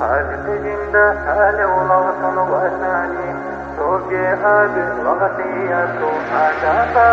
خالد جند حال ولغصن وثاني توقي أبي وغطية آدابا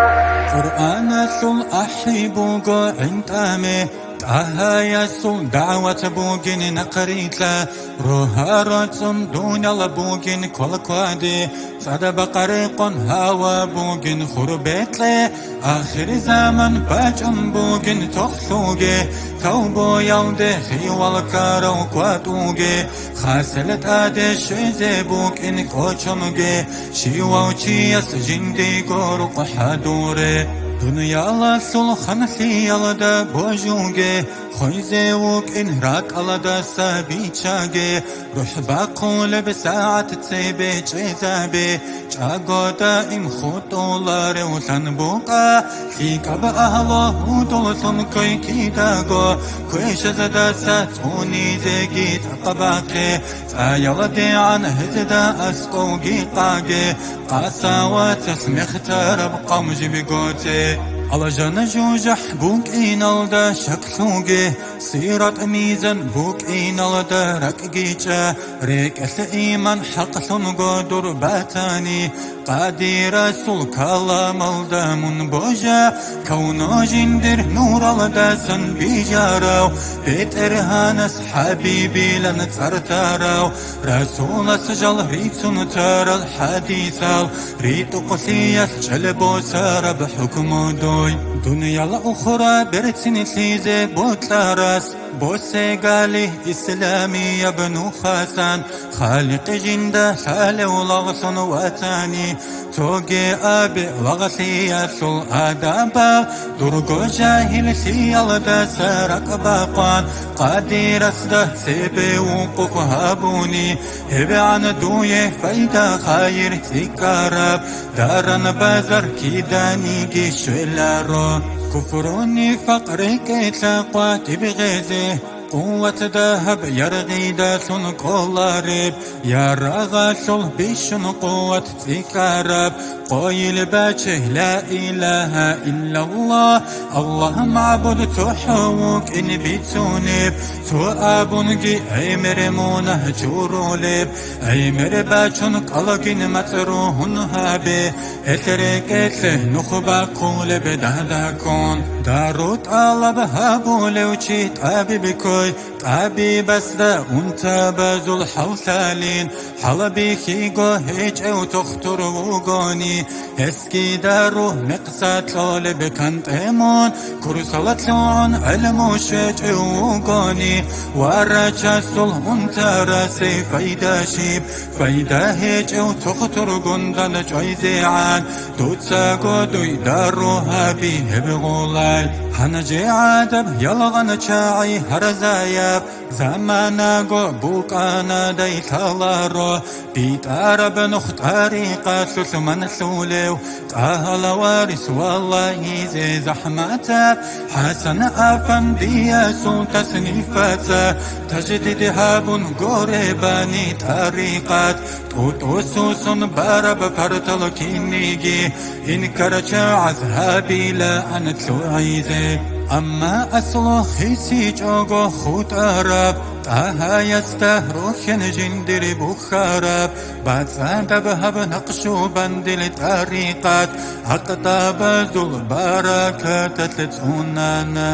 قرآن سل أحبوغو عندامي تاها سل دعوة بوغين نقريتلا روها رتسن دون لبوغين كل كوادي صد بقريقن هوا بوغين خربتلي آخر زمن باجن بوغين تخلوغي ثوبو يلدي خيوال كارو كواتوغي خاسلت آدي شوزي بوغين كوچمغي شيواو چيس جندي غورو قحادوري دنيا سل خنخي يلدا بوجوغي خويزي وك إن راك ألدا سابيچاغي روح باقول بساعة تسيبي چيزابي چاغو دائم خطولار وطن بوقا خيكا بأهلا ودولتن كوي كيداغو كويش زدا ساتوني زيگي تقباقي سايلدي عن هزدا أسقوغي قاغي قاساوات مختار بقمجي بيغوتي على جانا جوجح بوك إينالدا شكلوغي سيرات ميزان بوك إينالدا ركجيجا ريك الإيمان حقلن قدر باتاني قادر سل كلام الدا من بوجا كونو جندر نور الدا سن بيجاراو بيت إرهانس حبيبي لن ترتاراو رسول سجل ريتسن تار الحديثال ريت قصية جلبو سار بحكم دو دنيا الأخرى برتسن تليزي بوتلاراس بوسي قالي إسلامي بنو خاسان خالق جندا حال ولغصن واتاني توقي أبي لغثي أسل آدابا درقو جاهل سيالدا سارك باقان قادر أسده سيبي وقف هابوني هبي عن دوية فايدة خير تكارب دارن بازر كيداني جيش اللارو كفروني فقري كيتلاقواتي بغيزي قوة ذهب يرغي داسن كولارب يا رغاشل بيشن قوة تكارب قايل باچه لا إله إلا الله الله معبود تحوك إن بيتونب تو أبونجي أيمر مونه جورولب أيمر باچن قلقين متروهن هابي اترك اتله نخبا قولب دهدكون داروت ألب هابول وچيت أبي بكوي أبي بس دا أنت بازل حوثالين حلبي خيغو هيج أو تختر وغاني اسكي دارو مقصات لالب كانت ايمان كرسالت لعن الموشج وغاني ورجسل أنت راسي فايدة شيب فايدة هيج أو تختر غندن جايزي عن دوتسا قدوي دارو هابي هبغولاي هنجي عادب يلغن چاعي هرزايب زمانا قو بوكانا دي تلارو بيت عرب نختاري قاتل ثمن ثوليو تاهل وارس والله زي زحمتا حسن أفندي سلطة سنفتا تجدد هاب قرباني تاريقات توتوسوس بارب فرطل كينيجي إن كرچا عذابي لا أن تلوعيزي أما أصل خيسي جوغو خود أرب تاها يستهروخن جندر بخارب بعد سادب هب نقشو بندل تاريقات أقطاب ذو البركات تتونانا